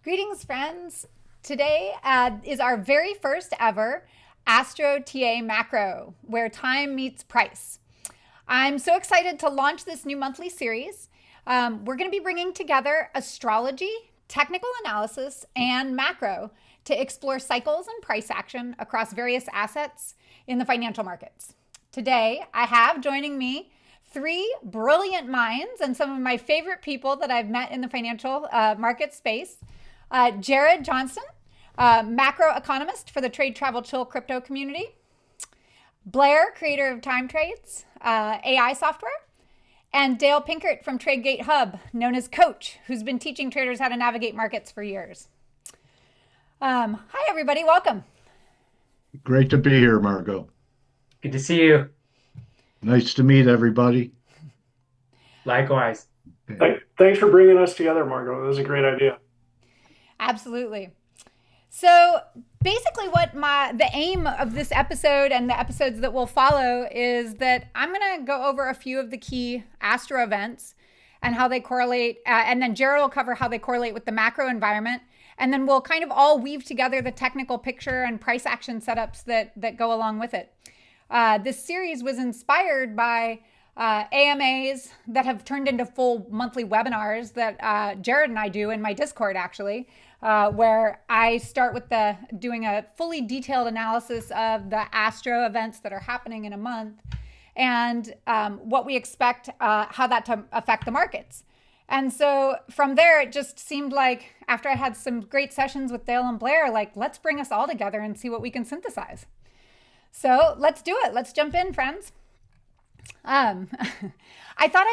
Greetings, friends. Today is our very first ever Astro-TA-Macro, where time meets price. I'm so excited to launch this new monthly series. We're going to be bringing together astrology, technical analysis, and macro to explore cycles and price action across various assets in the financial markets. Today, I have joining me three brilliant minds and some of my favorite people that I've met in the financial market space. Jared Johnston, macroeconomist for the Trade Travel Chill crypto community. Blair, creator of Time Trades, AI software. And Dale Pinkert from TradeGate Hub, known as Coach, who's been teaching traders how to navigate markets for years. Hi, everybody. Welcome. Great to be here, Margo. Good to see you. Nice to meet everybody. Likewise. Thanks for bringing us together, Margo. That was a great idea. Absolutely. So basically what the aim of this episode and the episodes that will follow is that I'm going to go over a few of the key astro events and how they correlate. And then Jared will cover how they correlate with the macro environment. And then we'll kind of all weave together the technical picture and price action setups that go along with it. This series was inspired by AMAs that have turned into full monthly webinars that Jared and I do in my Discord, actually, where I start with doing a fully detailed analysis of the astro events that are happening in a month and what we expect, how that to affect the markets. And so from there, it just seemed like after I had some great sessions with Dale and Blair, like, let's bring us all together and see what we can synthesize. So let's do it. Let's jump in, friends. I thought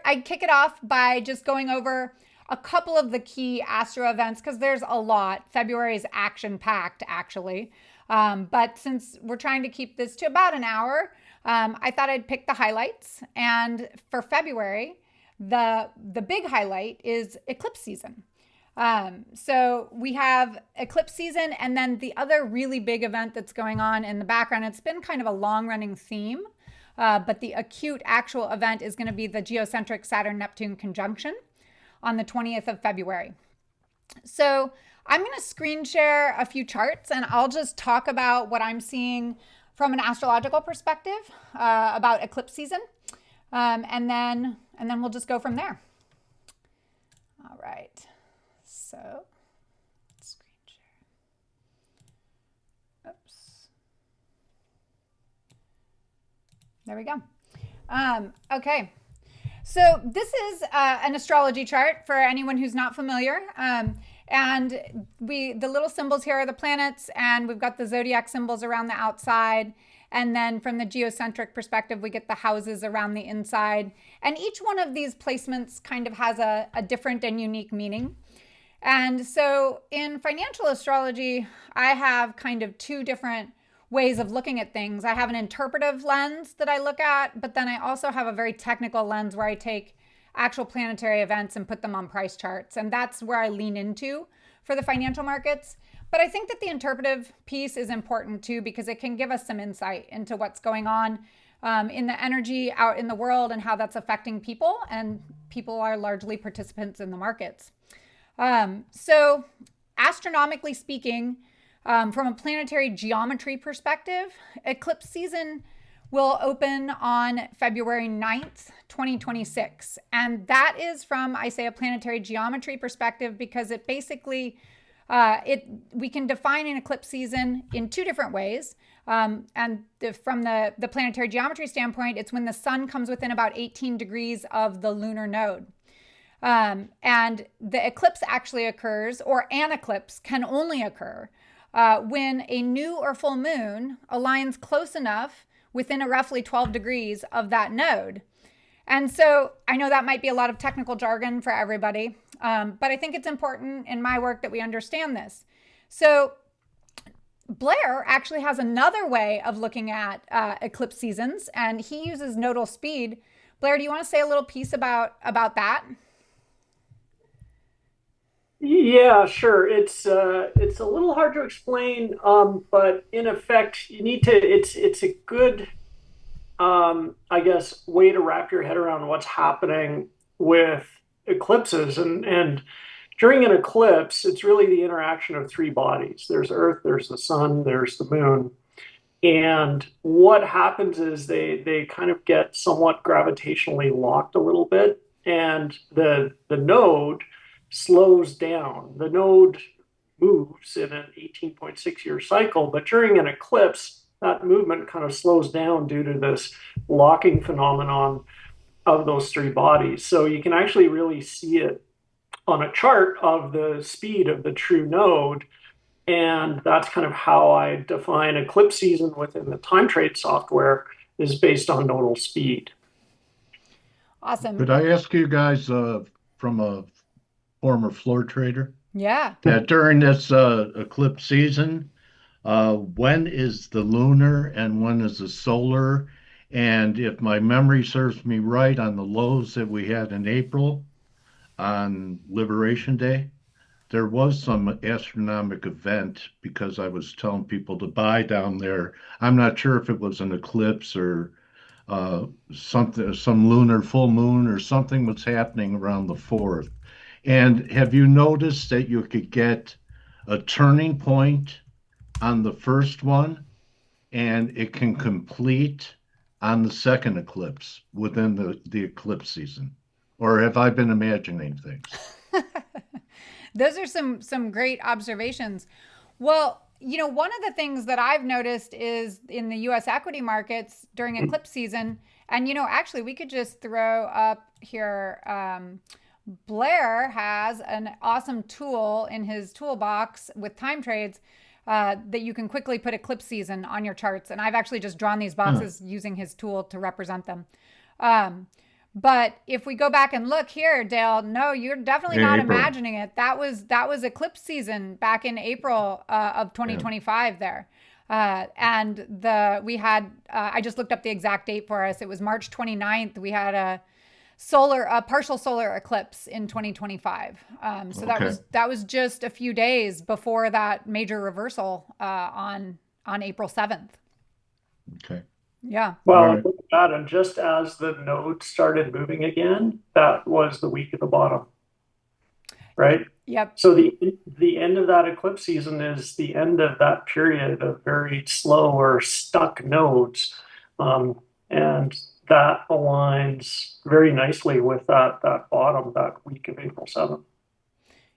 I'd kick it off by just going over a couple of the key astro events because there's a lot. February is action-packed, actually. But since we're trying to keep this to about an hour, I thought I'd pick the highlights. And for February, the big highlight is eclipse season. So we have eclipse season, and then the other really big event that's going on in the background, it's been kind of a long-running theme, but the acute actual event is going to be the geocentric Saturn-Neptune conjunction on the 20th of February. So I'm going to screen share a few charts, and I'll just talk about what I'm seeing from an astrological perspective about eclipse season, and then we'll just go from there. All right. So, screen share. Oops. There we go. Okay. So this is an astrology chart for anyone who's not familiar. And the little symbols here are the planets, and we've got the zodiac symbols around the outside. And then from the geocentric perspective, we get the houses around the inside. And each one of these placements kind of has a different and unique meaning. And so in financial astrology, I have kind of two different ways of looking at things. I have an interpretive lens that I look at, but then I also have a very technical lens where I take actual planetary events and put them on price charts. And that's where I lean into for the financial markets. But I think that the interpretive piece is important too, because it can give us some insight into what's going on in the energy out in the world and how that's affecting people. And people are largely participants in the markets. So astronomically speaking, from a planetary geometry perspective, eclipse season will open on February 9th, 2026. And that is from, I say, a planetary geometry perspective because it basically, we can define an eclipse season in two different ways. From the planetary geometry standpoint, it's when the sun comes within about 18 degrees of the lunar node. And the eclipse actually occurs, or an eclipse can only occur when a new or full moon aligns close enough within a roughly 12 degrees of that node. And so I know that might be a lot of technical jargon for everybody, but I think it's important in my work that we understand this. So Blair actually has another way of looking at eclipse seasons, and he uses nodal speed. Blair, do you want to say a little piece about that? Yeah, sure. It's a little hard to explain, but in effect, you need to. It's a good, I guess, way to wrap your head around what's happening with eclipses, and During an eclipse, it's really the interaction of three bodies. There's Earth, there's the sun, there's the moon. And what happens is they kind of get somewhat gravitationally locked a little bit, and the node slows down. The node moves in an 18.6-year cycle, but during an eclipse, that movement kind of slows down due to this locking phenomenon of those three bodies. So you can actually really see it on a chart of the speed of the true node. And that's kind of how I define eclipse season within the time trade software, is based on nodal speed. Awesome. Could I ask you guys from a former floor trader Yeah. that during this eclipse season, when is the lunar and when is the solar? And if my memory serves me right, on the lows that we had in April on Liberation Day, there was some astronomic event because I was telling people to buy down there. I'm not sure if it was an eclipse or something, some lunar full moon or something was happening around the 4th. And have you noticed that you could get a turning point on the first one and it can complete on the second eclipse within the eclipse season? Or have I been imagining things? Those are some great observations. Well, one of the things that I've noticed is in the US equity markets during eclipse season, and actually we could just throw up here, Blair has an awesome tool in his toolbox with time trades that you can quickly put eclipse season on your charts. And I've actually just drawn these boxes using his tool to represent them. But if we go back and look here, Dale, no, you're definitely not imagining it. That was eclipse season back in April of 2025 there. And we had, I just looked up the exact date for us. It was March 29th. We had a partial solar eclipse in 2025. So that was just a few days before that major reversal on April 7th. Okay. Yeah. Well, look at that. And just as the node started moving again, that was the week at the bottom, right? Yep. So the end of that eclipse season is the end of that period of very slow or stuck nodes. And that aligns very nicely with that bottom, that week of April 7th.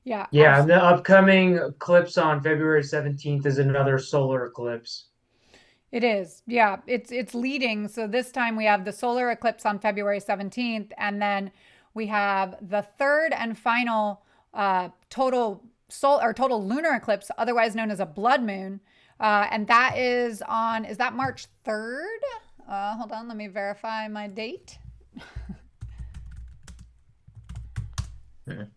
Yeah. Yeah, and the upcoming eclipse on February 17th is another solar eclipse. It is. Yeah, it's leading. So this time we have the solar eclipse on February 17th, and then we have the third and final total lunar eclipse, otherwise known as a blood moon. And that is that March 3rd? Hold on, let me verify my date. Okay.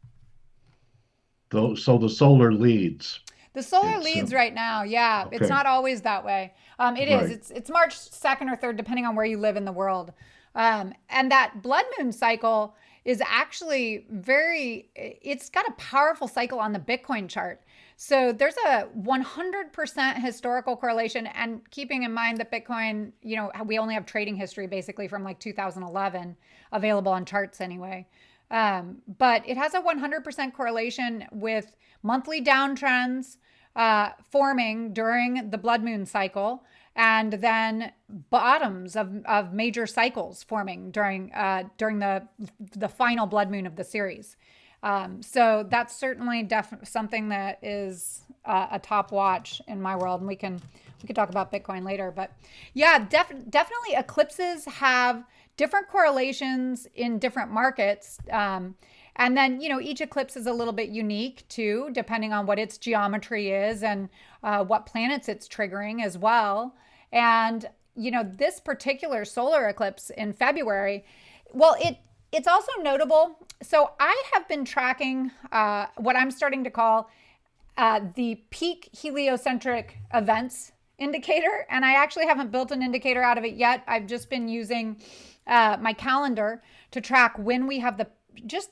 So the solar leads. The solar leads right now. Yeah. Okay. It's not always that way. It is. It's March 2nd or 3rd, depending on where you live in the world. And that blood moon cycle is actually it's got a powerful cycle on the Bitcoin chart. So there's a 100% historical correlation, and keeping in mind that Bitcoin, we only have trading history basically from like 2011 available on charts anyway. But it has a 100% correlation with monthly downtrends forming during the blood moon cycle, and then bottoms of major cycles forming during the final blood moon of the series. So that's certainly something that is a top watch in my world, and we can talk about Bitcoin later. But yeah, definitely eclipses have different correlations in different markets. And then, each eclipse is a little bit unique too, depending on what its geometry is and what planets it's triggering as well. And, this particular solar eclipse in February, well, it's also notable. So I have been tracking what I'm starting to call the peak heliocentric events indicator. And I actually haven't built an indicator out of it yet. I've just been using my calendar to track when we have the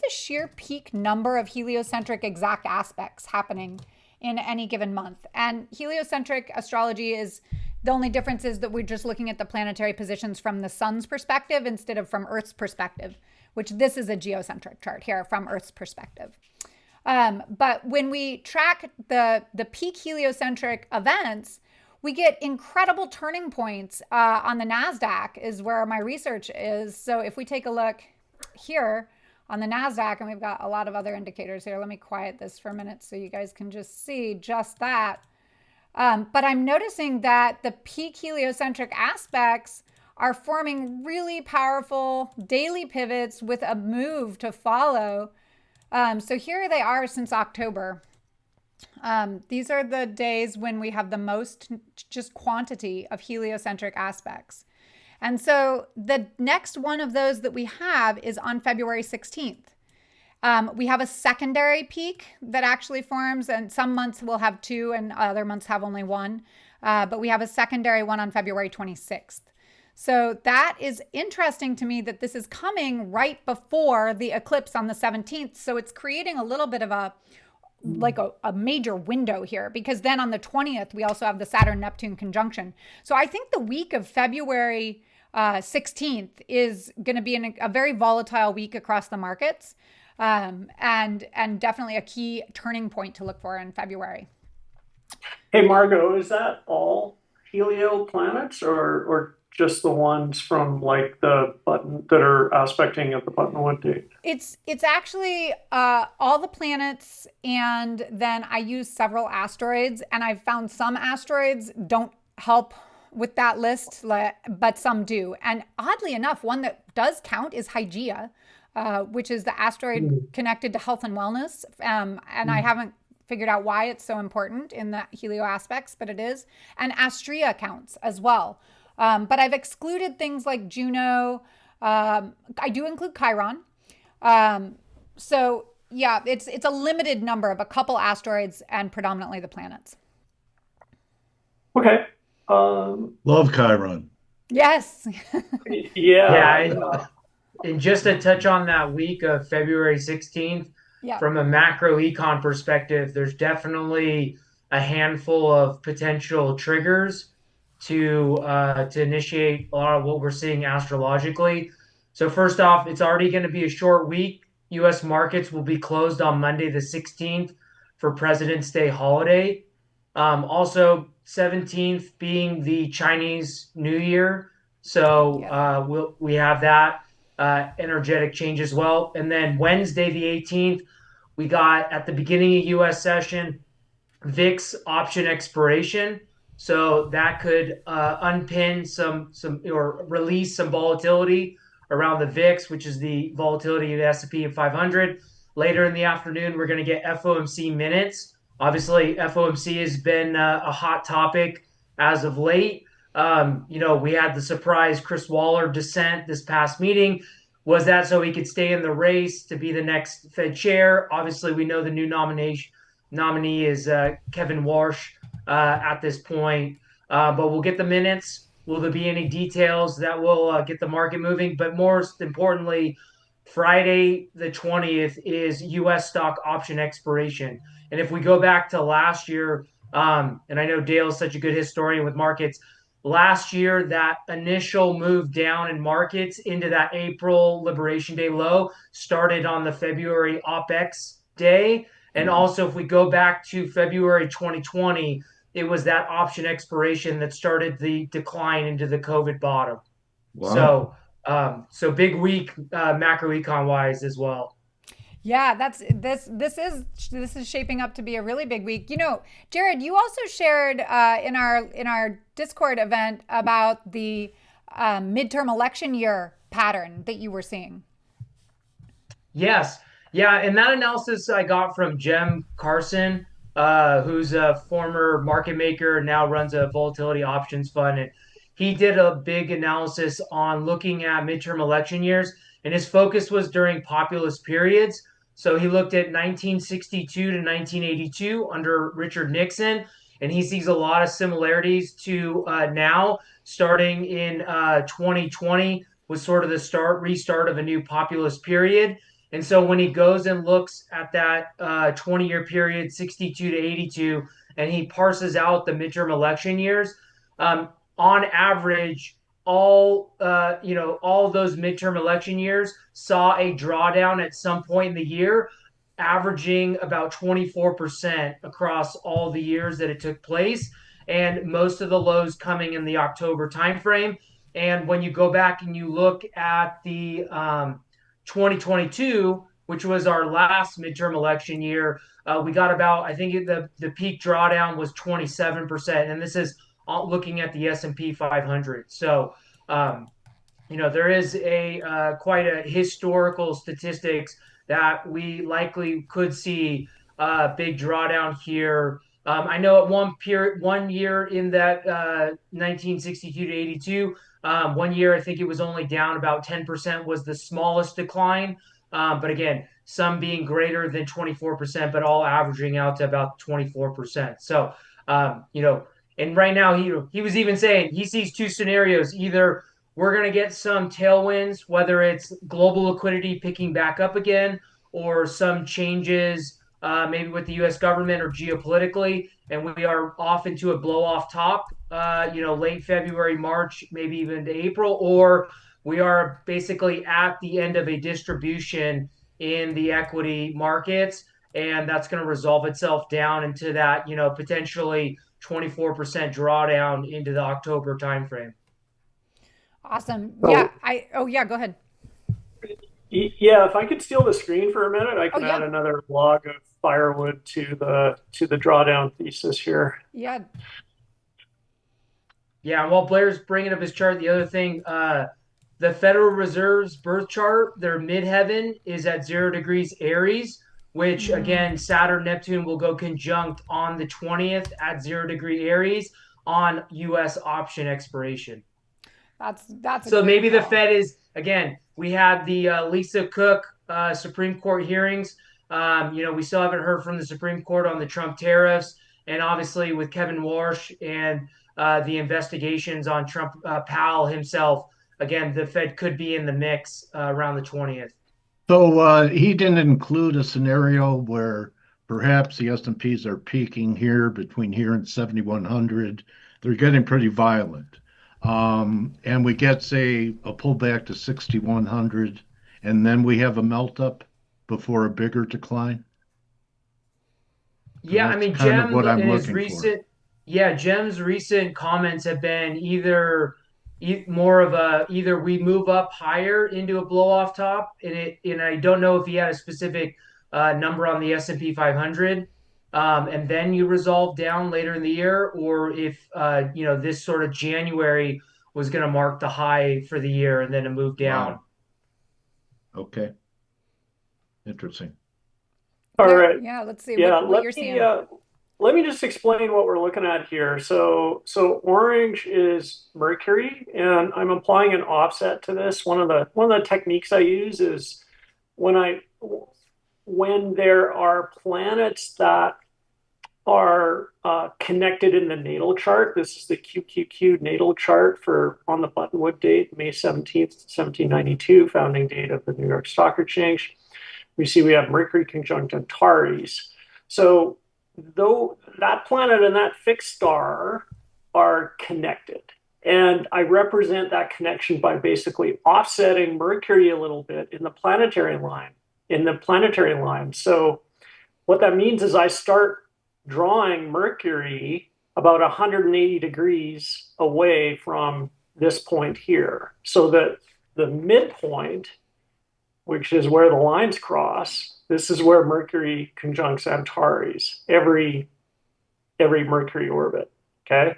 sheer peak number of heliocentric exact aspects happening in any given month. And heliocentric astrology is, the only difference is that we're just looking at the planetary positions from the sun's perspective instead of from Earth's perspective, which this is a geocentric chart here from Earth's perspective. But when we track the peak heliocentric events, we get incredible turning points on the NASDAQ is where my research is. So if we take a look here on the NASDAQ, and we've got a lot of other indicators here. Let me quiet this for a minute so you guys can just see just that. But I'm noticing that the peak heliocentric aspects are forming really powerful daily pivots with a move to follow. So here they are since October. These are the days when we have the most just quantity of heliocentric aspects. And so the next one of those that we have is on February 16th. We have a secondary peak that actually forms, and some months will have two and other months have only one. But we have a secondary one on February 26th. So that is interesting to me that this is coming right before the eclipse on the 17th. So it's creating a little bit of a major window here, because then on the 20th, we also have the Saturn-Neptune conjunction. So I think the week of February 16th is going to be a very volatile week across the markets, and definitely a key turning point to look for in February. Hey, Margo, is that all helio planets or just the ones from like the button that are aspecting at the buttonwood date? It's actually all the planets, and then I use several asteroids, and I've found some asteroids don't help with that list, but some do. And oddly enough, one that does count is Hygeia, which is the asteroid connected to health and wellness. And I haven't figured out why it's so important in the helio aspects, but it is. And Astrea counts as well. But I've excluded things like Juno. I do include Chiron. So yeah, it's a limited number of a couple asteroids and predominantly the planets. Okay. Love Chiron. Yes. Yeah. And just to touch on that week of February 16th, from a macro econ perspective, there's definitely a handful of potential triggers to initiate a lot of what we're seeing astrologically. So first off, it's already going to be a short week. U.S. markets will be closed on Monday the 16th for President's Day holiday. Also, 17th being the Chinese New Year. So we have that energetic change as well. And then Wednesday the 18th, we got at the beginning of U.S. session, VIX option expiration. So that could unpin some or release some volatility around the VIX, which is the volatility of the S&P 500. Later in the afternoon, we're going to get FOMC minutes. Obviously, FOMC has been a hot topic as of late. We had the surprise Chris Waller dissent this past meeting. Was that so he could stay in the race to be the next Fed chair? Obviously, we know the new nominee is Kevin Warsh at this point. But we'll get the minutes. Will there be any details that will get the market moving? But most importantly, Friday the 20th is U.S. stock option expiration. And if we go back to last year, and I know Dale is such a good historian with markets, last year that initial move down in markets into that April Liberation Day low started on the February OPEX day. And also, if we go back to February 2020, it was that option expiration that started the decline into the COVID bottom. Wow. So big week macroecon wise as well. Yeah, this is shaping up to be a really big week. Jared, you also shared in our Discord event about the midterm election year pattern that you were seeing. Yes. Yeah, and that analysis I got from Jem Carson, who's a former market maker, now runs a volatility options fund. And he did a big analysis on looking at midterm election years, and his focus was during populist periods. So he looked at 1962 to 1982 under Richard Nixon, and he sees a lot of similarities to now, starting in 2020 was sort of the restart of a new populist period. And so when he goes and looks at that 20-year period, 62 to 82, and he parses out the midterm election years, on average, all those midterm election years saw a drawdown at some point in the year averaging about 24% across all the years that it took place, and most of the lows coming in the October timeframe. And when you go back and you look at the 2022, which was our last midterm election year, we got about, I think the peak drawdown was 27%, and this is looking at the S&P 500. So, there is a quite a historical statistics that we likely could see a big drawdown here. I know at one year in that 1962 to 82, one year I think it was only down about 10% was the smallest decline. But again, some being greater than 24%, but all averaging out to about 24%. So, and right now he was even saying he sees two scenarios. Either we're going to get some tailwinds, whether it's global liquidity picking back up again or some changes maybe with the U.S. government or geopolitically, and we are off into a blow-off top, late February, March, maybe even into April, or we are basically at the end of a distribution in the equity markets, and that's going to resolve itself down into that, potentially 24% drawdown into the October timeframe. Awesome. Yeah. Go ahead. Yeah, if I could steal the screen for a minute, I can add another log of firewood to the drawdown thesis here. Yeah. Yeah, while Blair's bringing up his chart, the other thing, the Federal Reserve's birth chart, their midheaven is at 0 degrees Aries, which again, Saturn, Neptune will go conjunct on the 20th at 0 degree Aries on U.S. option expiration. That's so maybe call. The Fed is, again, we had the Lisa Cook Supreme Court hearings. We still haven't heard from the Supreme Court on the Trump tariffs, and obviously with Kevin Warsh and the investigations on Trump Powell himself, again, the Fed could be in the mix around the 20th. So he didn't include a scenario where perhaps the S&Ps are peaking here between here and 7,100. They're getting pretty violent. And we get, say, a pullback to 6,100, and then we have a melt up before a bigger decline. Yeah, I mean, Jem, in his recent, Jem's recent comments have been either we move up higher into a blow off top, and I don't know if he had a specific number on the S&P 500. And then you resolve down later in the year, or if this sort of January was going to mark the high for the year and then a move down. Wow. Okay. Interesting. All right. Yeah, let's see what you're seeing. Let me just explain what we're looking at here. So orange is Mercury, and I'm applying an offset to this. One of the techniques I use is when there are planets that are connected in the natal chart. This is the QQQ natal chart on the Buttonwood date, May 17th, 1792, founding date of the New York Stock Exchange. We see we have Mercury conjunct Antares. So though that planet and that fixed star are connected, and I represent that connection by basically offsetting Mercury a little bit in the planetary line. So what that means is I start drawing Mercury about 180 degrees away from this point here. So that the midpoint, which is where the lines cross, this is where Mercury conjuncts Antares, every Mercury orbit, okay?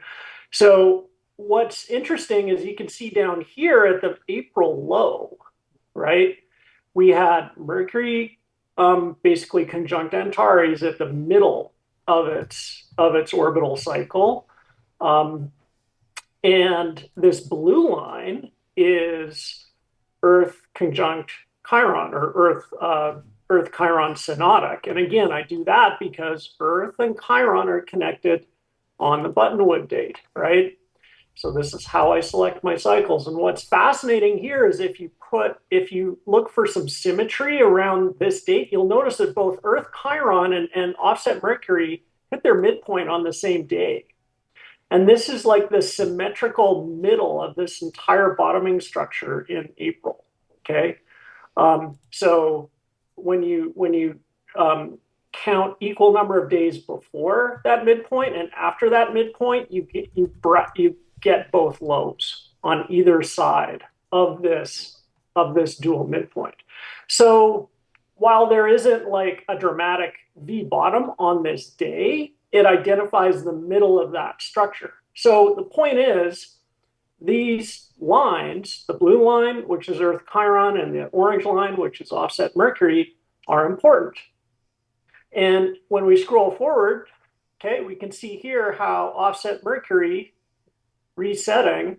So what's interesting is you can see down here at the April low, right? We had Mercury basically conjunct Antares at the middle of its orbital cycle. And this blue line is Earth conjunct Chiron, or Earth Chiron synodic. And again, I do that because Earth and Chiron are connected on the Buttonwood date, right? So this is how I select my cycles. And what's fascinating here is if you look for some symmetry around this date, you'll notice that both Earth Chiron and offset Mercury hit their midpoint on the same day. And this is like the symmetrical middle of this entire bottoming structure in April, okay? So when you count equal number of days before that midpoint, and after that midpoint, you get both lows on either side of this dual midpoint. So while there isn't like a dramatic V bottom on this day, it identifies the middle of that structure. So the point is, these lines, the blue line, which is Earth Chiron, and the orange line, which is offset Mercury, are important. And when we scroll forward, okay, we can see here how offset Mercury resetting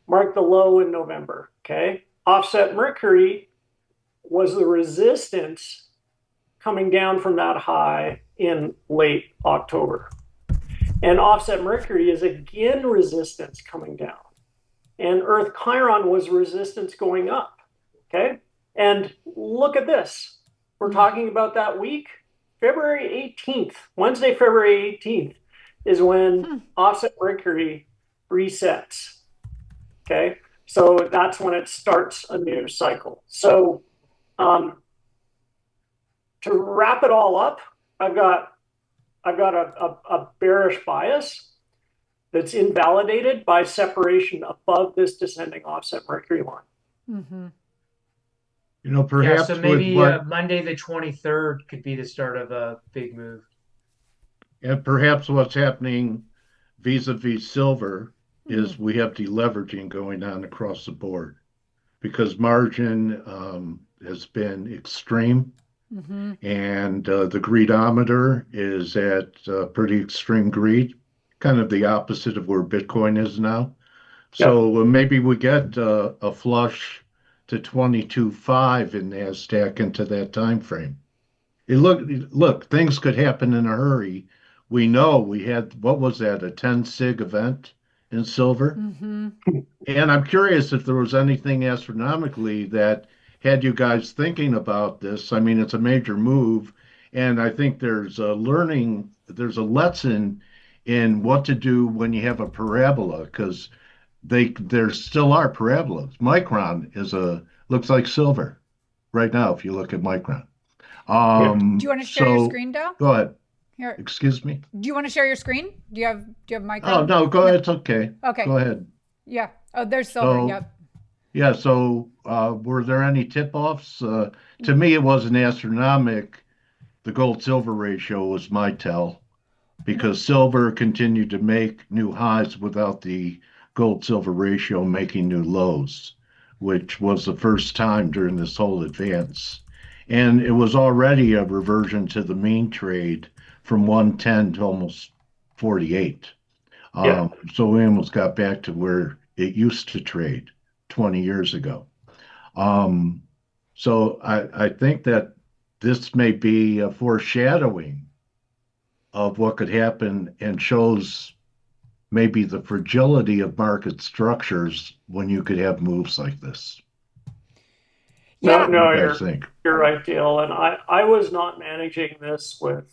marked the low in November, okay? Offset Mercury was the resistance coming down from that high in late October. And offset Mercury is again resistance coming down. And Earth Chiron was resistance going up, okay? And look at this. We're talking about that week. February 18th, Wednesday, February 18th is when offset Mercury resets, okay? So that's when it starts a new cycle. So to wrap it all up, I've got a bearish bias that's invalidated by separation above this descending offset Mercury line. Mm-hmm. You know, perhaps so maybe Monday the 23rd could be the start of a big move. And perhaps what's happening vis-a-vis silver is we have deleveraging going on across the board because margin has been extreme. Mm-hmm. And the greedometer is at pretty extreme greed, kind of the opposite of where Bitcoin is now. So maybe we get a flush to 22.5 in NASDAQ into that time frame. Look, things could happen in a hurry. We know we had, what was that, a 10 sig event in silver? Mm-hmm. And I'm curious if there was anything astronomically that had you guys thinking about this. I mean, it's a major move, and I think there's a lesson in what to do when you have a parabola, because there still are parabolas. Micron looks like silver right now if you look at Micron. Do you want to share your screen, Dow? Go ahead. Here. Excuse me? Do you want to share your screen? Do you have Micron? Oh, no, go ahead. It's okay. Okay. Go ahead. Yeah. Oh, there's silver. Yep. Yeah, so were there any tip-offs? To me, it wasn't astronomic. The gold-silver ratio was my tell because silver continued to make new highs without the gold-silver ratio making new lows, which was the first time during this whole advance. And it was already a reversion to the mean trade from 110 to almost 48. So we almost got back to where it used to trade 20 years ago. So I think that this may be a foreshadowing of what could happen and shows maybe the fragility of market structures when you could have moves like this. No, you're right, Dale. And I was not managing this with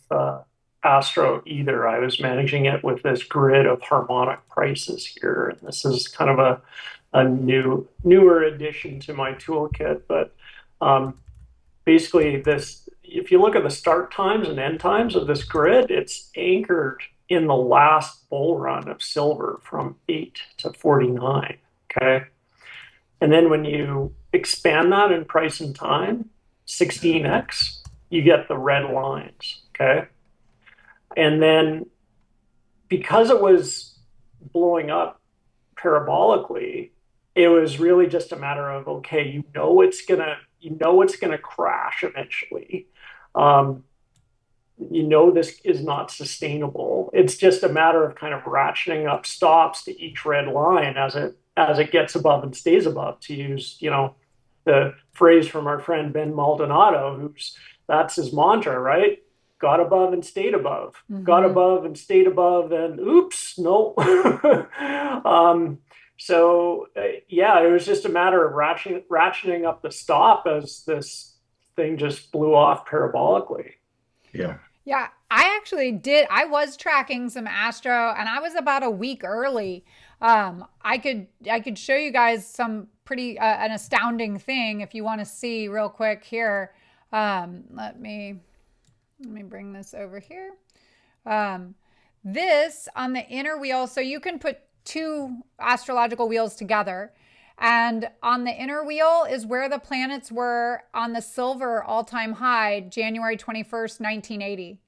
Astro either. I was managing it with this grid of harmonic prices here. And this is kind of a newer addition to my toolkit. But basically if you look at the start times and end times of this grid, it's anchored in the last bull run of silver from 8 to 49, okay? And then when you expand that in price and time, 16x, you get the red lines, okay? And then because it was blowing up parabolically, it was really just a matter of, okay, it's gonna crash eventually. This is not sustainable. It's just a matter of kind of ratcheting up stops to each red line as it gets above and stays above, to use, the phrase from our friend Ben Maldonado, that's his mantra, right? Got above and stayed above. Mm-hmm. Got above and stayed above, and oops, no. It was just a matter of ratcheting up the stop as this thing just blew off parabolically. Yeah. Yeah, I actually did. I was tracking some Astro, and I was about a week early. I could show you guys some pretty an astounding thing if you want to see real quick here. Let me Let me bring this over here. This on the inner wheel, so you can put two astrological wheels together. And on the inner wheel is where the planets were on the silver all-time high, January 21st, 1980.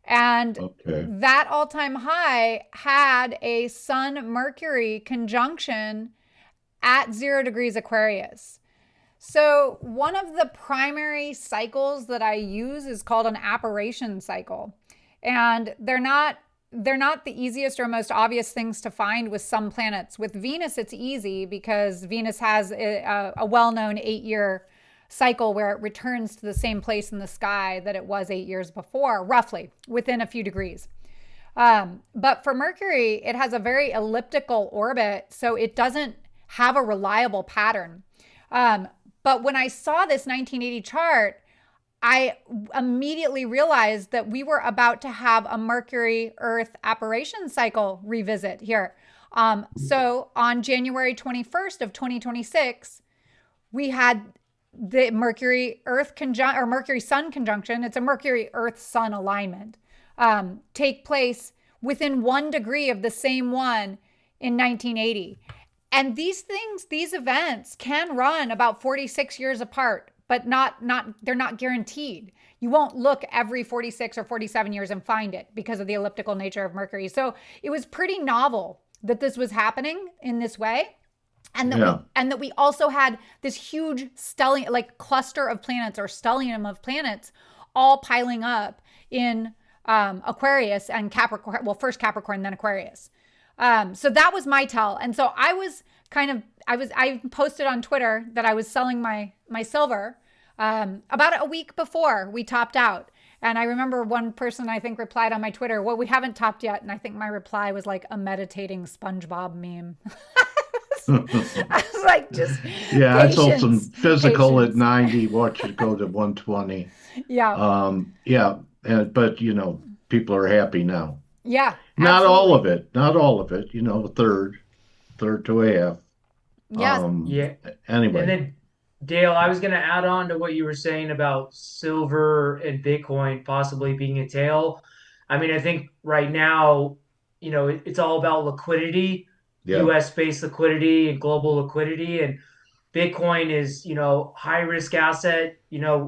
And that all-time high had a Sun-Mercury conjunction at 0 degrees Aquarius. So one of the primary cycles that I use is called an apparition cycle. And they're not the easiest or most obvious things to find with some planets. With Venus, it's easy because Venus has a well-known 8-year cycle where it returns to the same place in the sky that it was 8 years before, roughly, within a few degrees. But for Mercury, it has a very elliptical orbit, so it doesn't have a reliable pattern. But when I saw this 1980 chart, I immediately realized that we were about to have a Mercury-Earth apparition cycle revisit here. So on January 21st of 2026, we had the Mercury-Earth or Mercury-Sun conjunction. It's a Mercury-Earth-Sun alignment take place within 1 degree of the same one in 1980. And these events can run about 46 years apart, but they're not guaranteed. You won't look every 46 or 47 years and find it because of the elliptical nature of Mercury. So it was pretty novel that this was happening in this way. And that we also had this huge stellium, like cluster of planets or stellium of planets all piling up in Aquarius and Capricorn. Well, first Capricorn, then Aquarius. So that was my tell. And so I posted on Twitter that I was selling my silver about a week before we topped out. And I remember one person, I think, replied on my Twitter, well, we haven't topped yet. And I think my reply was like a meditating SpongeBob meme. I was like, just yeah, patience, I sold some physical patience. at 90, watch it go to 120. Yeah. But people are happy now. Yeah. Not absolutely. all of it. Not all of it. A third to a half. Yes. Yeah. Anyway. And then, Dale, I was going to add on to what you were saying about silver and Bitcoin possibly being a tail. I mean, I think right now, it's all about liquidity, US-based liquidity and global liquidity. And Bitcoin is, high risk asset.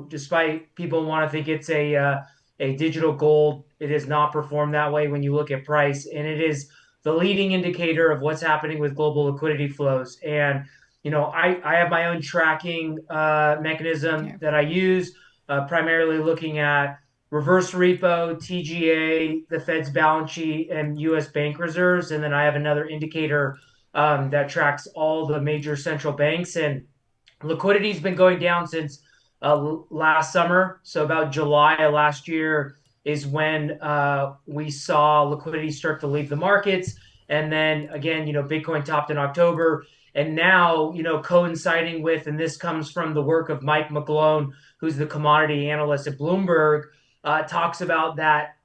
Despite people want to think it's a digital gold, it has not performed that way when you look at price, and it is the leading indicator of what's happening with global liquidity flows. And I have my own tracking mechanism that I use, primarily looking at reverse repo, TGA, the Fed's balance sheet, and U.S. bank reserves. And then I have another indicator that tracks all the major central banks. And liquidity's been going down since last summer. So about July of last year is when we saw liquidity start to leave the markets. And then again, Bitcoin topped in October. And now, coinciding with, and this comes from the work of Mike McGlone, who's the commodity analyst at Bloomberg, talks about that,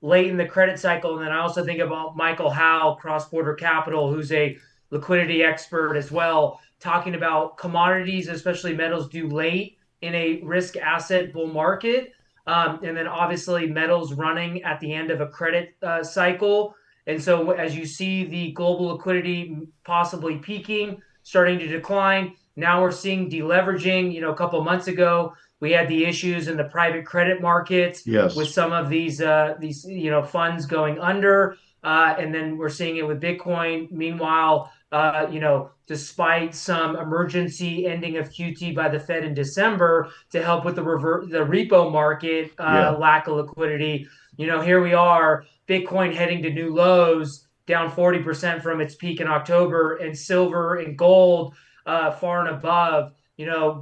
late in the credit cycle. And then I also think about Michael Howe, Cross Border Capital, who's a liquidity expert as well, talking about commodities, especially metals, due late in a risk asset bull market. And then obviously metals running at the end of a credit cycle. And so as you see the global liquidity possibly peaking, starting to decline, now we're seeing deleveraging. A couple of months ago, we had the issues in the private credit markets with some of these funds going under. And then we're seeing it with Bitcoin. Meanwhile, despite some emergency ending of QT by the Fed in December to help with the repo market lack of liquidity, here we are, Bitcoin heading to new lows, down 40% from its peak in October, and silver and gold far and above,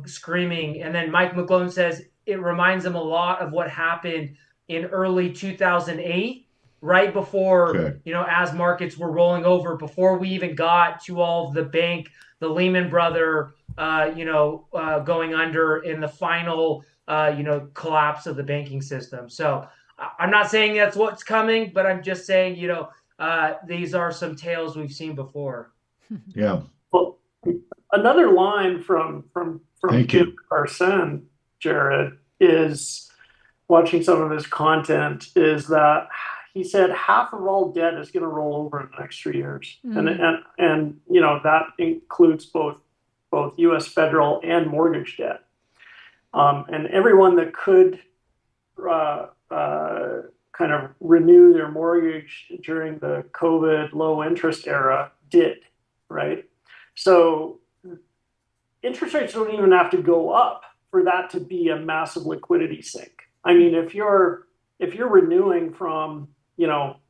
screaming. And then Mike McGlone says it reminds him a lot of what happened in early 2008. Right before, as markets were rolling over, before we even got to all of the Lehman Brother, going under in the final, collapse of the banking system. So I'm not saying that's what's coming, but I'm just saying, these are some tales we've seen before. Yeah. Well, another line from Jim Carson, Jared, is watching some of his content is that he said half of all debt is going to roll over in the next 3 years, and that includes both U.S. federal and mortgage debt, and everyone that could kind of renew their mortgage during the COVID low interest era did, right? So interest rates don't even have to go up for that to be a massive liquidity sink. I mean, if you're renewing from,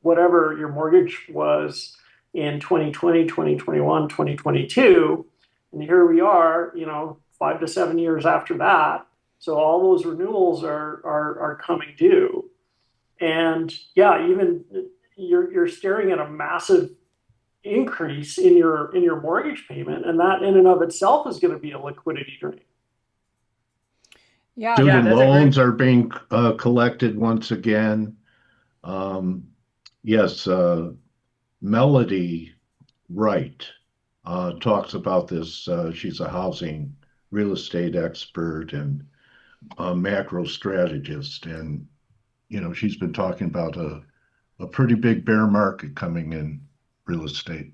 whatever your mortgage was in 2020, 2021, 2022, and here we are, 5 to 7 years after that. So all those renewals are coming due. And yeah, even you're staring at a massive increase in your mortgage payment, and that in and of itself is going to be a liquidity drain. Yeah, student loans are being collected once again. Yes, Melody Wright talks about this. She's a housing real estate expert and macro strategist, and she's been talking about a pretty big bear market coming in real estate.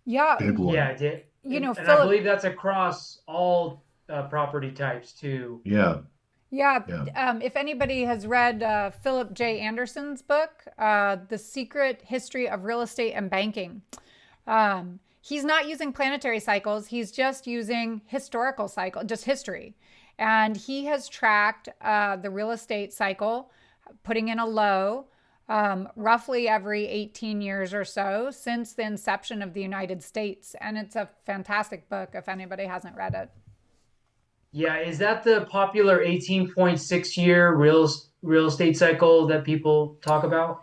Yeah, big one. Yeah, and Philip, I believe that's across all property types too. Yeah. If anybody has read Philip J. Anderson's book, The Secret History of Real Estate and Banking, he's not using planetary cycles. He's just using historical cycle, just history. And he has tracked the real estate cycle, putting in a low roughly every 18 years or so since the inception of the United States. And it's a fantastic book if anybody hasn't read it. Yeah, is that the popular 18.6 year real estate cycle that people talk about?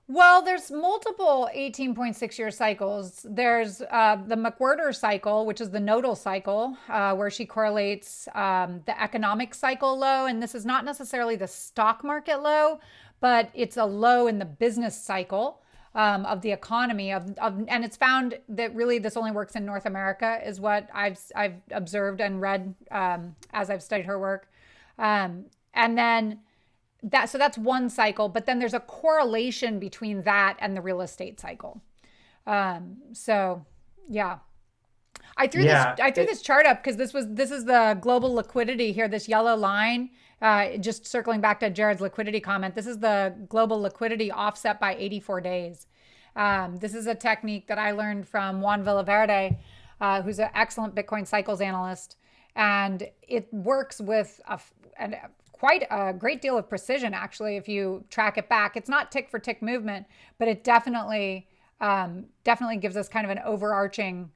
Well, there's multiple 18.6 year cycles. There's the McWhirter cycle, which is the Nodal cycle, where she correlates the economic cycle low. And this is not necessarily the stock market low, but it's a low in the business cycle of the economy. And it's found that really this only works in North America, is what I've observed and read as I've studied her work. And then so that's one cycle, but then there's a correlation between that and the real estate cycle. So yeah, I threw this chart up because this is the global liquidity here, this yellow line, just circling back to Jared's liquidity comment. This is the global liquidity offset by 84 days. This is a technique that I learned from Juan Villaverde, who's an excellent Bitcoin cycles analyst. And it works with quite a great deal of precision, actually, if you track it back. It's not tick for tick movement, but it definitely gives us kind of an overarching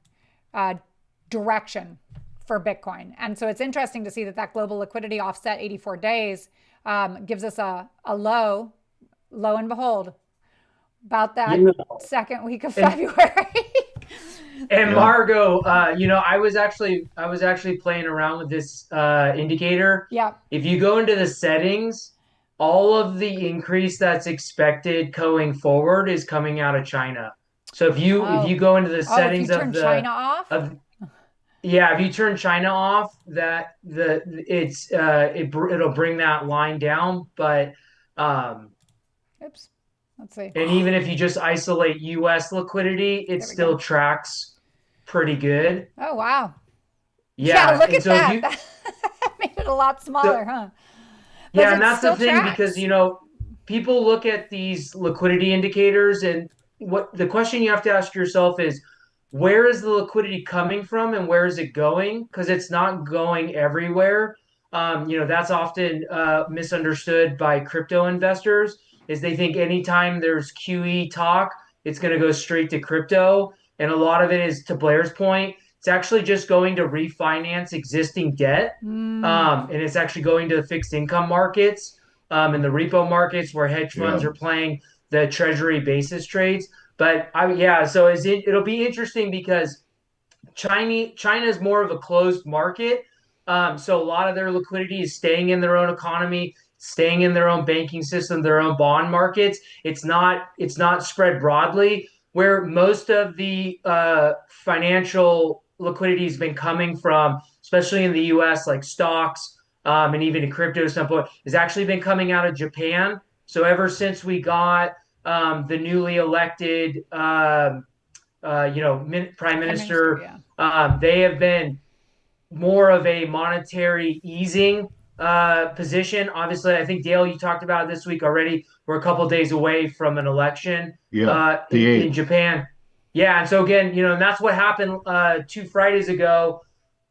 direction for Bitcoin. And so it's interesting to see that global liquidity offset 84 days gives us a lo and behold, about that second week of February. And Margo, I was actually playing around with this indicator. Yeah. If you go into the settings, all of the increase that's expected going forward is coming out of China. So if you go into the settings if you turn China off, if you turn China off, it'll bring that line down. But oops. Let's see. And even if you just isolate U.S. liquidity, it still tracks pretty good. Oh, wow. Yeah, look at that. That made it a lot smaller, huh? But yeah, and that's the thing because, people look at these liquidity indicators, and what the question you have to ask yourself is, where is the liquidity coming from and where is it going? Because it's not going everywhere. That's often misunderstood by crypto investors. Is they think anytime there's QE talk, it's going to go straight to crypto. And a lot of it is, to Blair's point, it's actually just going to refinance existing debt. And it's actually going to the fixed income markets and the repo markets where hedge funds are playing the treasury basis trades. But it'll be interesting because China is more of a closed market. So a lot of their liquidity is staying in their own economy, staying in their own banking system, their own bond markets. It's not spread broadly, where most of the financial liquidity has been coming from, especially in the U.S., like stocks, and even in crypto at some point, has actually been coming out of Japan. So ever since we got the newly elected, prime minister, they have been more of a monetary easing position. Obviously, I think Dale, you talked about it this week already. We're a couple days away from an election in Japan. Yeah, and so again, and that's what happened 2 Fridays ago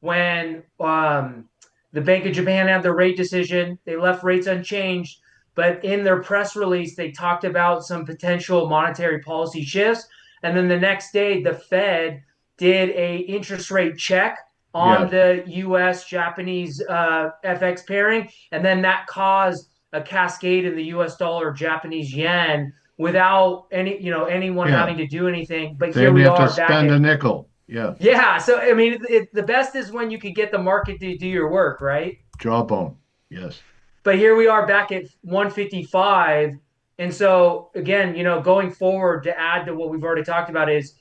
when the Bank of Japan had their rate decision. They left rates unchanged, but in their press release, they talked about some potential monetary policy shifts. And then the next day, the Fed did a interest rate check on the U.S. Japanese FX pairing, and then that caused a cascade in the U.S. dollar Japanese yen without anyone having to do anything. But here we are to spend a nickel. Yeah. So I mean, the best is when you could get the market to do your work, right? Jawbone. Yes. But here we are back at 155, and so again, going forward, to add to what we've already talked about is,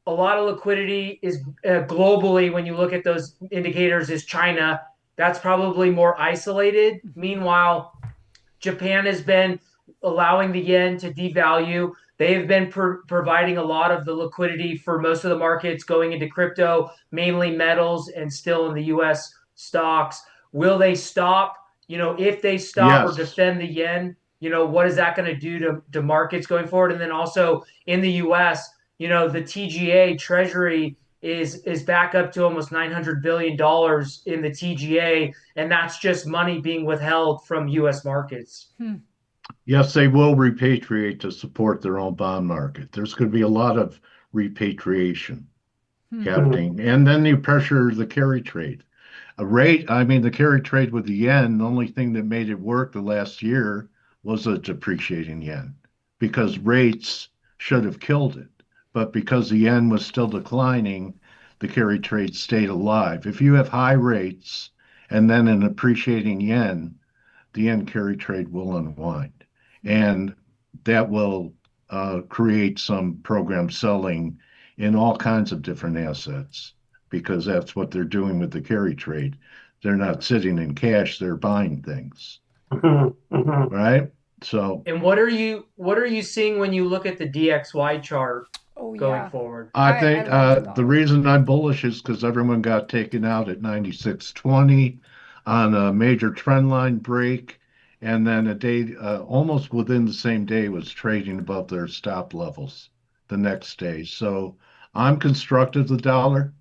a lot of liquidity is globally, when you look at those indicators, is China. That's probably more isolated. Meanwhile, Japan has been allowing the yen to devalue. They have been providing a lot of the liquidity for most of the markets going into crypto, mainly metals, and still in the U.S. stocks. Will they stop? If they stop or defend the yen, what is that going to do to markets going forward? And then also in the U.S., the TGA Treasury is back up to almost $900 billion in the TGA, and that's just money being withheld from U.S. markets. Yes, they will repatriate to support their own bond market. There's going to be a lot of repatriation happening. And then you pressure the carry trade. The carry trade with the yen, the only thing that made it work the last year was a depreciating yen, because rates should have killed it. But because the yen was still declining, the carry trade stayed alive. If you have high rates and then an appreciating yen, the yen carry trade will unwind. And that will create some program selling in all kinds of different assets, because that's what they're doing with the carry trade. They're not sitting in cash, they're buying things. Right? So, and what are you seeing when you look at the DXY chart going forward? I think the reason I'm bullish is because everyone got taken out at 96.20 on a major trend line break, and then a day almost within the same day was trading above their stop levels the next day. So I'm constructive the dollar.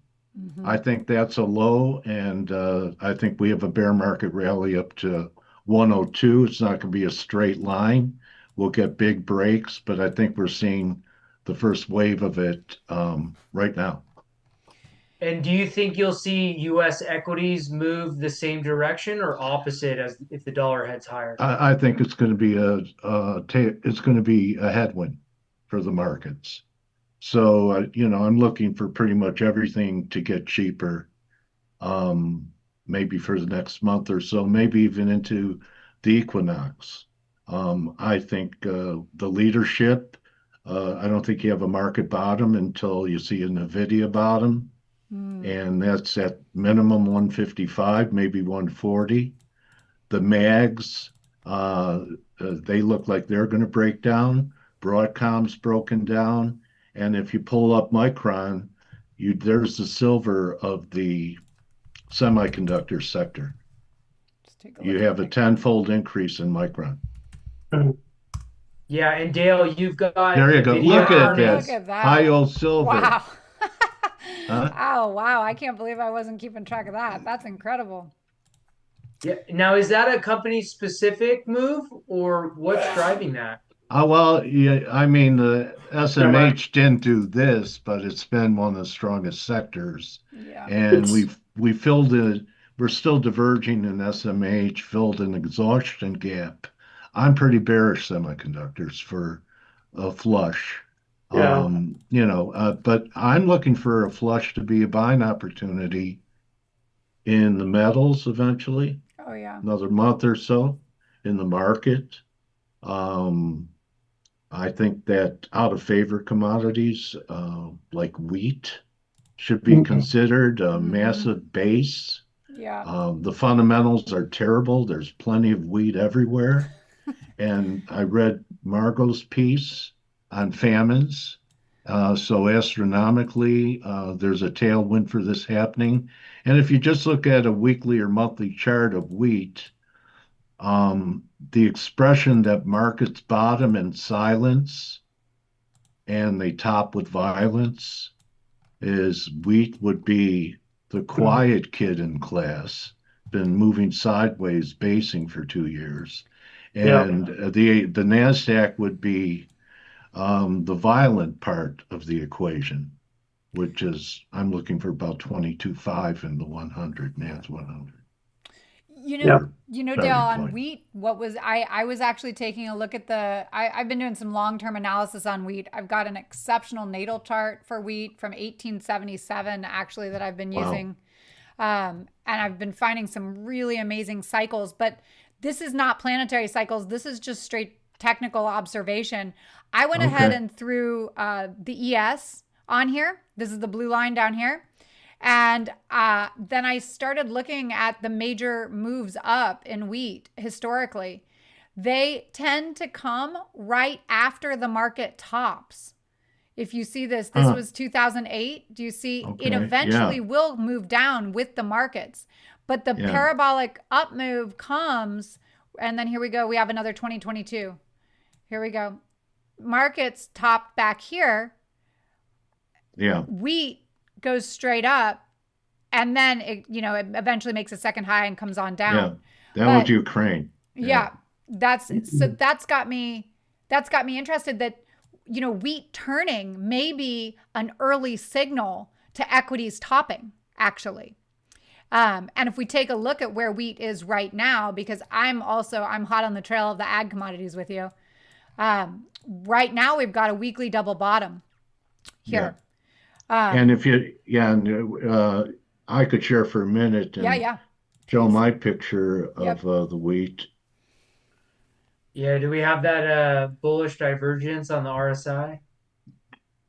I think that's a low, and I think we have a bear market rally up to 102. It's not going to be a straight line. We'll get big breaks, but I think we're seeing the first wave of it right now. And do you think you'll see U.S. equities move the same direction or opposite as if the dollar heads higher? I think it's going to be a headwind for the markets. So I'm looking for pretty much everything to get cheaper, maybe for the next month or so, maybe even into the equinox. I think the leadership. I don't think you have a market bottom until you see a NVIDIA bottom. And that's at minimum 155, maybe 140. The mags, they look like they're going to break down. Broadcom's broken down. And if you pull up Micron, there's the silver of the semiconductor sector. You have a tenfold increase in Micron. Yeah, and Dale, you've got there you go. Look at this. High old silver. Wow. Oh, wow. I can't believe I wasn't keeping track of that. That's incredible. Yeah. Now, is that a company specific move, or what's driving that? Well, yeah, the SMH didn't do this, but it's been one of the strongest sectors. Yeah. And we filled it. We're still diverging in SMH, filled an exhaustion gap. I'm pretty bearish semiconductors for a flush. Yeah. But I'm looking for a flush to be a buying opportunity in the metals eventually. Oh, yeah. Another month or so in the market. I think that out of favor commodities like wheat should be considered a massive base. Yeah. The fundamentals are terrible. There's plenty of wheat everywhere. And I read Margo's piece on famines. So astronomically, there's a tailwind for this happening. And if you just look at a weekly or monthly chart of wheat, the expression that markets bottom in silence and they top with violence is wheat would be the quiet kid in class, been moving sideways, basing for 2 years. Yeah. And the NASDAQ would be the violent part of the equation, which is I'm looking for about 22.5 in the 100, NAS 100. Yeah. Dale, Starting on point. wheat, what was I was actually taking a look at I've been doing some long-term analysis on wheat. I've got an exceptional natal chart for wheat from 1877, actually, that I've been Wow. using. And I've been finding some really amazing cycles, but this is not planetary cycles. This is just straight technical observation. I went ahead Okay. and threw the ES on here. This is the blue line down here. And then I started looking at the major moves up in wheat historically. They tend to come right after the market tops. If you see this Huh. was 2008. Do you see it Okay. eventually Yeah. will move down with the markets? But the Yeah. parabolic up move comes, and then here we go. We have another 2022. Here we go. Markets top back here. Yeah. Wheat goes straight up, and then it eventually makes a second high and comes on down. Yeah. That was But Ukraine. yeah, that's got me interested that wheat turning may be an early signal to equities topping, actually. And if we take a look at where wheat is right now, because I'm hot on the trail of the ag commodities with you. Right now we've got a weekly double bottom here. And if you, yeah, and I could share for a minute and Yeah, show please. my picture Yep. of the wheat. Yeah, do we have that bullish divergence on the RSI?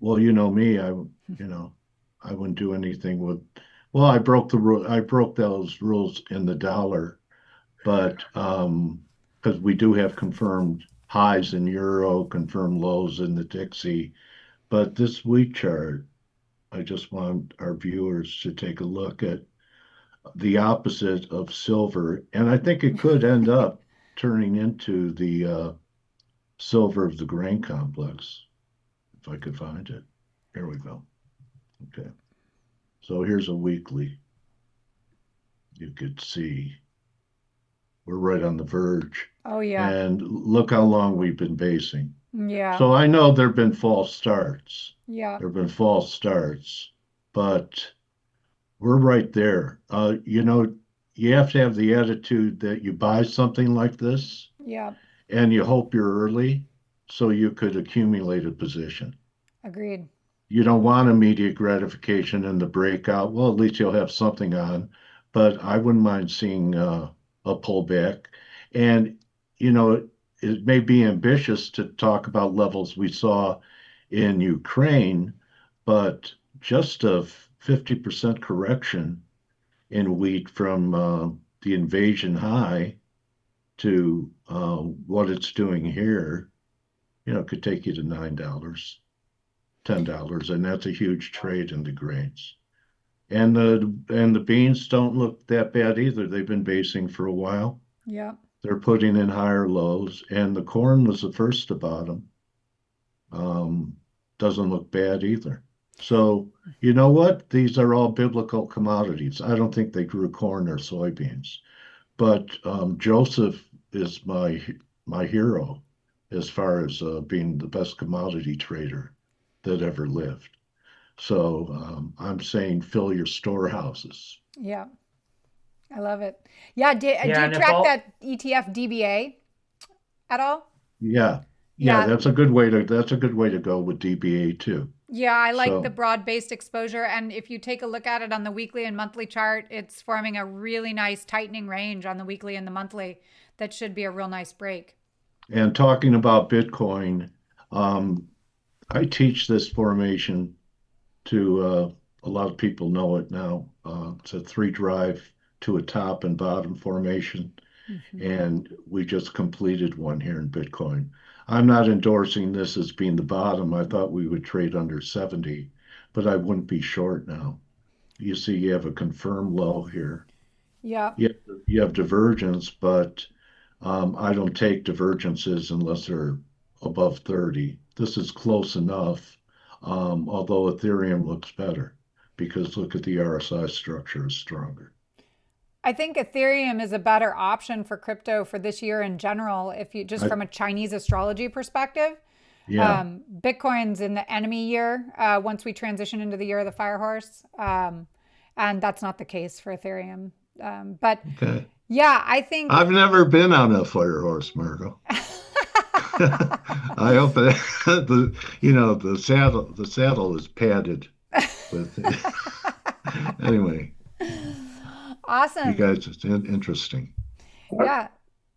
Well, you know me, I wouldn't do anything with. Well, I broke the rule. I broke those rules in the dollar, but because we do have confirmed highs in euro, confirmed lows in the Dixie, but this wheat chart, I just want our viewers to take a look at the opposite of silver, and I think it could end up turning into the silver of the grain complex, if I could find it. Here we go. Okay. So here's a weekly. You could see we're right on the verge. Oh yeah. And look how long we've been basing. Yeah. So I know there have been false starts. Yeah. There have been false starts, but we're right there. You have to have the attitude that you buy something like this Yeah. and you hope you're early so you could accumulate a position. Agreed. You don't want immediate gratification in the breakout. Well, at least you'll have something on, but I wouldn't mind seeing a pullback. And, it may be ambitious to talk about levels we saw in Ukraine, but just a 50% correction in wheat from the invasion high to what it's doing here, could take you to $9, $10, and that's a huge trade in the grains. And the beans don't look that bad either. They've been basing for a while. Yeah. They're putting in higher lows, and the corn was the first to bottom. Doesn't look bad either. So you know what? These are all biblical commodities. I don't think they grew corn or soybeans, but Joseph is my hero as far as being the best commodity trader that ever lived. So I'm saying fill your storehouses. Yeah. I love it. Yeah. Do you and track that ETF DBA at all? Yeah. Yeah. That's a good way to go with DBA too. Yeah, I like the So, broad-based exposure. And if you take a look at it on the weekly and monthly chart, it's forming a really nice tightening range on the weekly and the monthly. That should be a real nice break. and talking about Bitcoin, I teach this formation to a lot of people know it now. It's a 3 drive to a top and bottom formation. And we just completed one here in Bitcoin. I'm not endorsing this as being the bottom. I thought we would trade under 70, but I wouldn't be short now. You see, you have a confirmed low here. Yeah. You have divergence, but I don't take divergences unless they're above 30. This is close enough, although Ethereum looks better because look at the RSI structure is stronger. I think Ethereum is a better option for crypto for this year in general, if you just from a Chinese astrology perspective. Yeah. Bitcoin's in the enemy year once we transition into the year of the fire horse. And that's not the case for Ethereum. But okay. Yeah, I think I've never been on a fire horse, Margo. I hope that the saddle is padded with anyway. Awesome. You guys, it's interesting. Yeah,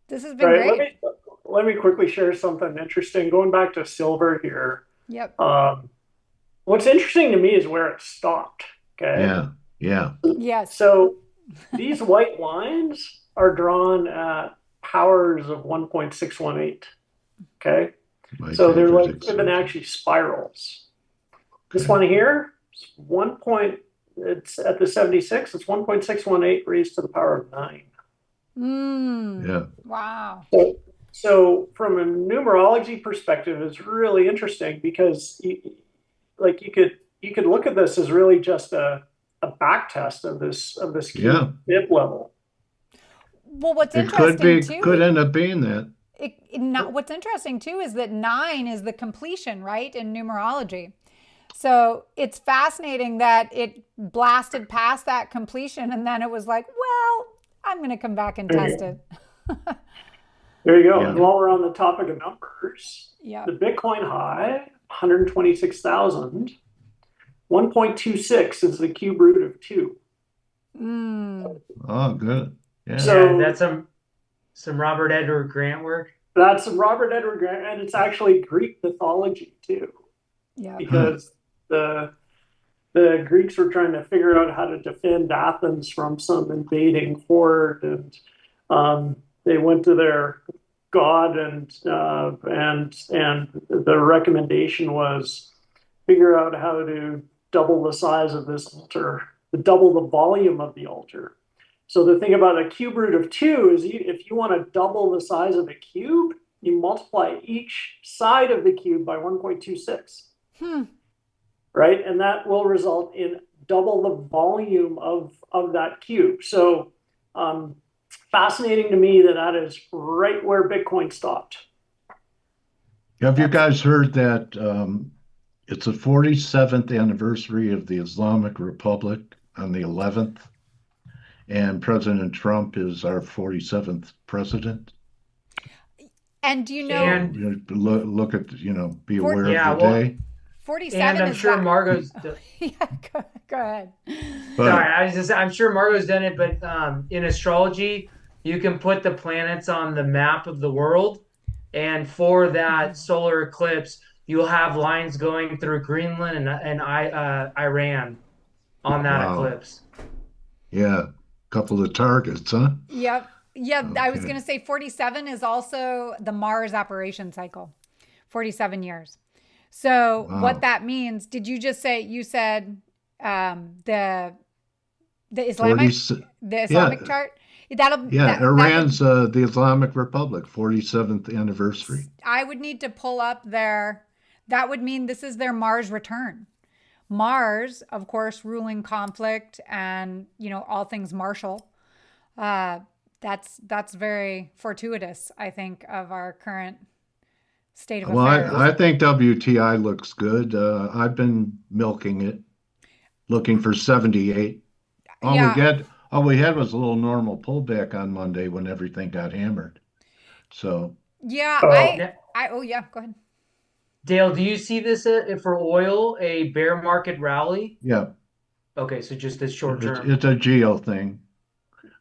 this has been great. Let me quickly share something interesting. Going back to silver here. Yep. What's interesting to me is where it stopped. Okay. Yeah. Yes. So these white lines are drawn at powers of 1.618. Okay. So they're like Fibonacci spirals. This one here is it's at the 76, it's 1.618 raised to the power of 9. Yeah. Wow. So from a numerology perspective, it's really interesting because you could look at this as really just a back test of this key dip level. Well, what's interesting too could end up being that. What's interesting too is that 9 is the completion, right, in numerology. So it's fascinating that it blasted past that completion and then it was like, well, I'm going to come back and test it. There you go. Yeah. And while we're on the topic of numbers, the Bitcoin high, 126,000, 1.26 is the cube root of 2. Oh, good. Yeah. So that's some Robert Edward Grant work. That's some Robert Edward Grant, and it's actually Greek mythology too. Yeah. Because the Greeks were trying to figure out how to defend Athens from some invading horde, and they went to their god, and the recommendation was figure out how to double the size of this altar, double the volume of the altar. So the thing about a cube root of 2 is if you want to double the size of a cube, you multiply each side of the cube by 1.26. Right? And that will result in double the volume of that cube. So fascinating to me that is right where Bitcoin stopped. Have you guys heard that it's the 47th anniversary of the Islamic Republic on the 11th? And President Trump is our 47th president. And do you know? Look at, be aware of the day. 47 and I'm sure Margo's go ahead. Sorry, I'm sure Margo's done it, but in astrology, you can put the planets on the map of the world, and for that solar eclipse, you'll have lines going through Greenland and Iran on that eclipse. Yeah, a couple of targets, huh? Yep. Yeah, okay. I was going to say 47 is also the Mars operation cycle, 47 years. So what that means, did you just say, you said the Islamic chart? Iran's the Islamic Republic, 47th anniversary. I would need to pull up that would mean this is their Mars return. Mars, of course, ruling conflict and, all things martial. That's very fortuitous, I think, of our current state of affairs. I think WTI looks good. I've been milking it, looking for 78. All we had was a little normal pullback on Monday when everything got hammered. So yeah, go ahead. Dale, do you see this for oil, a bear market rally? Yeah. Okay, so just this short term. It's a geo thing.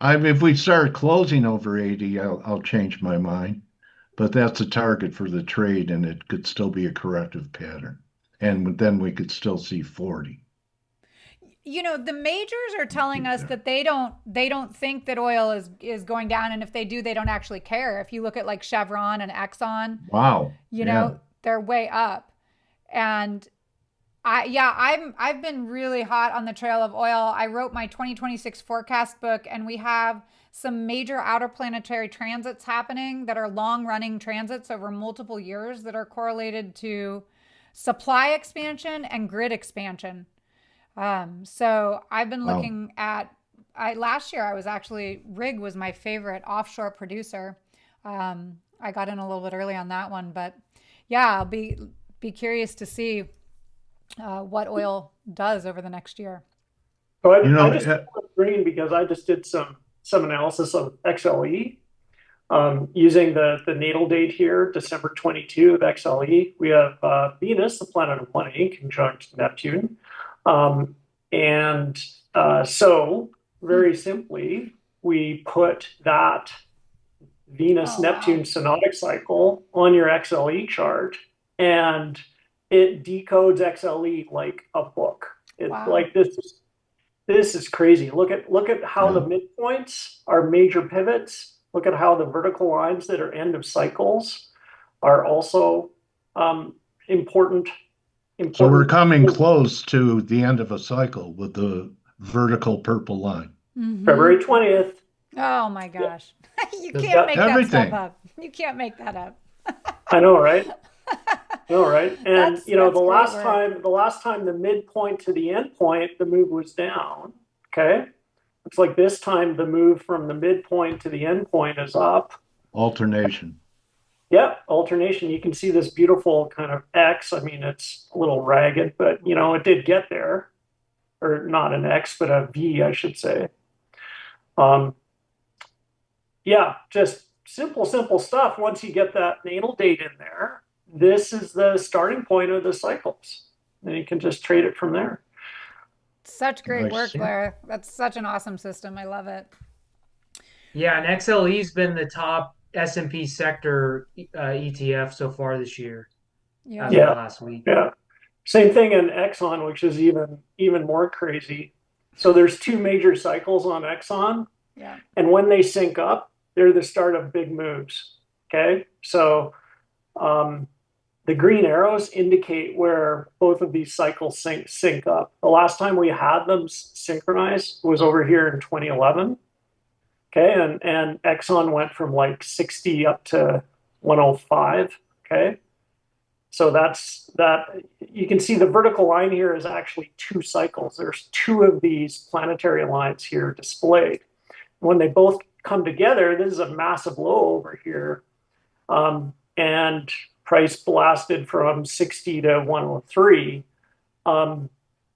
If we start closing over 80, I'll change my mind. But that's a target for the trade, and it could still be a corrective pattern. And then we could still see 40. the majors are telling us that they don't think that oil is going down, and if they do, they don't actually care. If you look at like Chevron and Exxon, wow, they're way up. And I've been really hot on the trail of oil. I wrote my 2026 forecast book, and we have some major outer planetary transits happening that are long running transits over multiple years that are correlated to supply expansion and grid expansion. So I've been looking at, last year I was actually, rig was my favorite offshore producer. I got in a little bit early on that one, but I'll be curious to see what oil does over the next year. So I just went green because I just did some analysis of XLE using the natal date here, December 22 of XLE. We have Venus, the planet of money, conjunct Neptune. So very simply, we put that Venus-Neptune synodic cycle on your XLE chart, and it decodes XLE like a book. It's like this is crazy. Look at how the midpoints are major pivots. Look at how the vertical lines that are end of cycles are also important. So we're coming close to the end of a cycle with the vertical purple line. Mm-hmm. February 20th. Oh my gosh. You can't make that stuff up. You can't make that up. I know, right? And that's the last time the midpoint to the end point, the move was down. Okay. Looks like this time the move from the midpoint to the end point is up. Alternation. Yep, alternation. You can see this beautiful kind of X. I mean, it's a little ragged, but it did get there. Or not an X, but a V, I should say. Just simple stuff. Once you get that natal date in there, this is the starting point of the cycles. And you can just trade it from there. Such great work, Blair. That's such an awesome system. I love it. Yeah, and XLE's been the top S&P sector ETF so far this year. As of last week. Yeah. Same thing in Exxon, which is even more crazy. So there's two major cycles on Exxon. Yeah. And when they sync up, they're the start of big moves. Okay. So the green arrows indicate where both of these cycles sync up. The last time we had them synchronize was over here in 2011. Okay, and Exxon went from like 60 up to 105. Okay, so that's that. You can see the vertical line here is actually two cycles. There's two of these planetary lines here displayed. When they both come together, this is a massive low over here, and price blasted from 60 to 103. And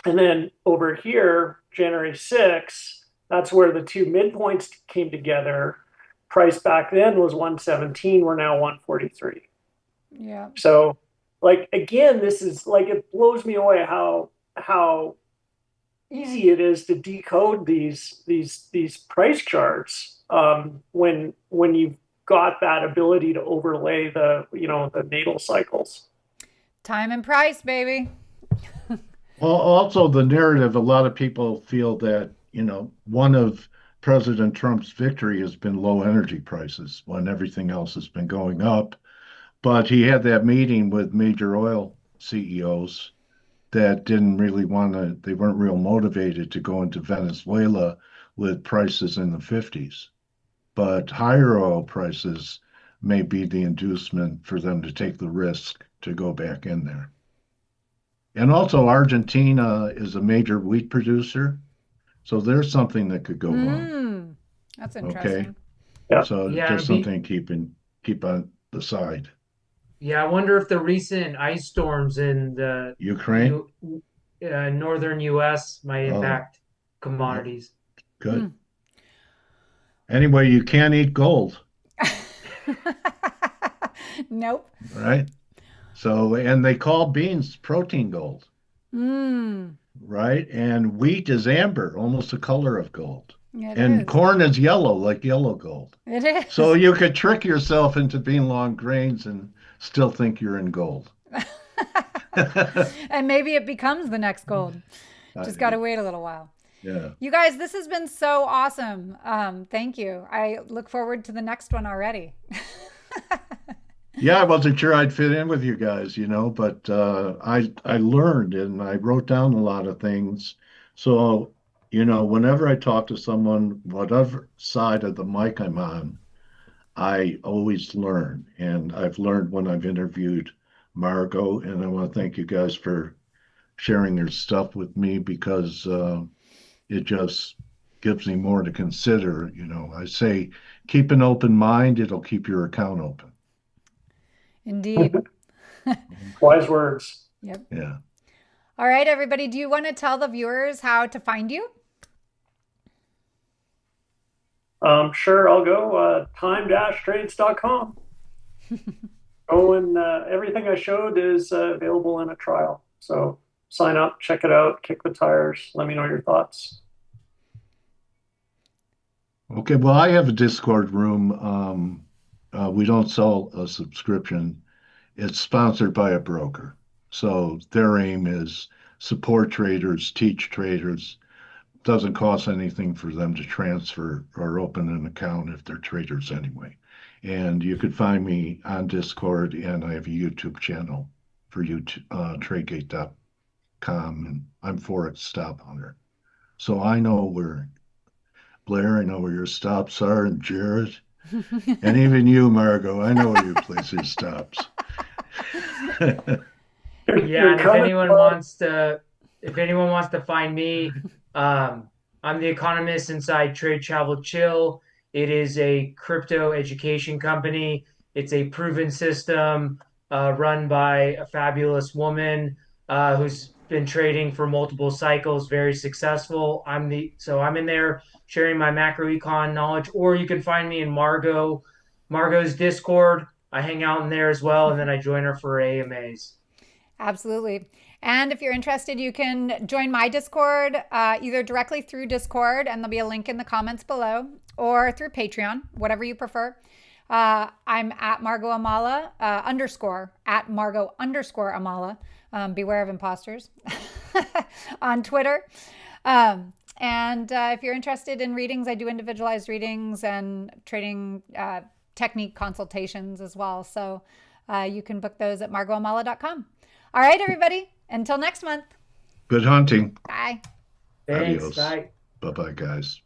then over here, January 6th, that's where the two midpoints came together. Price back then was 117. We're now 143. Yeah. So, again, this is it blows me away how easy it is to decode these price charts when you've got that ability to overlay the natal cycles. Time and price, baby. Well, also the narrative, a lot of people feel that one of President Trump's victory has been low energy prices when everything else has been going up. But he had that meeting with major oil CEOs that didn't really they weren't real motivated to go into Venezuela with prices in the 50s. But higher oil prices may be the inducement for them to take the risk to go back in there. And also Argentina is a major wheat producer. So there's something that could go wrong. That's interesting. Okay. Yeah. So just something to keep on the side. Yeah, I wonder if the recent ice storms in the Ukraine, northern U.S. might impact commodities. Good. Anyway, you can't eat gold. Nope. Right? So, and they call beans protein gold. Right? And wheat is amber, almost the color of gold. And corn is yellow, like yellow gold. It is. So you could trick yourself into being long grains and still think you're in gold. And maybe it becomes the next gold. Just got to wait a little while. Yeah. You guys, this has been so awesome. Thank you. I look forward to the next one already. Yeah, I wasn't sure I'd fit in with you guys, but I learned and I wrote down a lot of things. So, whenever I talk to someone, whatever side of the mic I'm on, I always learn. And I've learned when I've interviewed Margo, and I want to thank you guys for sharing your stuff with me because it just gives me more to consider. I say keep an open mind, it'll keep your account open. Indeed. Wise words. Yep. Yeah. All right, everybody. Do you want to tell the viewers how to find you? Sure, I'll go time-trades.com. Oh, and everything I showed is available in a trial. So sign up, check it out, kick the tires, let me know your thoughts. Okay, well, I have a Discord room. We don't sell a subscription. It's sponsored by a broker. So their aim is support traders, teach traders. Doesn't cost anything for them to transfer or open an account if they're traders anyway. And you could find me on Discord, and I have a YouTube channel for YouTube, tradegate.com, and I'm Forex Stop Hunter. So I know where, Blair, I know where your stops are, and Jared, and even you, Margo, I know where you place your stops. Yeah, and if anyone wants to find me, I'm the economist inside Trade Travel Chill. It is a crypto education company. It's a proven system run by a fabulous woman who's been trading for multiple cycles, very successful. So I'm in there sharing my macroecon knowledge, or you can find me in Margo's Discord. I hang out in there as well, and then I join her for AMAs. Absolutely. And if you're interested, you can join my Discord either directly through Discord, and there'll be a link in the comments below, or through Patreon, whatever you prefer. I'm at Margo Amala at Margo _Amala. Beware of imposters on Twitter. And if you're interested in readings, I do individualized readings and trading technique consultations as well. So you can book those at margoamala.com. All right, everybody. Until next month. Good hunting. Bye. Thanks. Adios. Bye. Bye-bye, guys.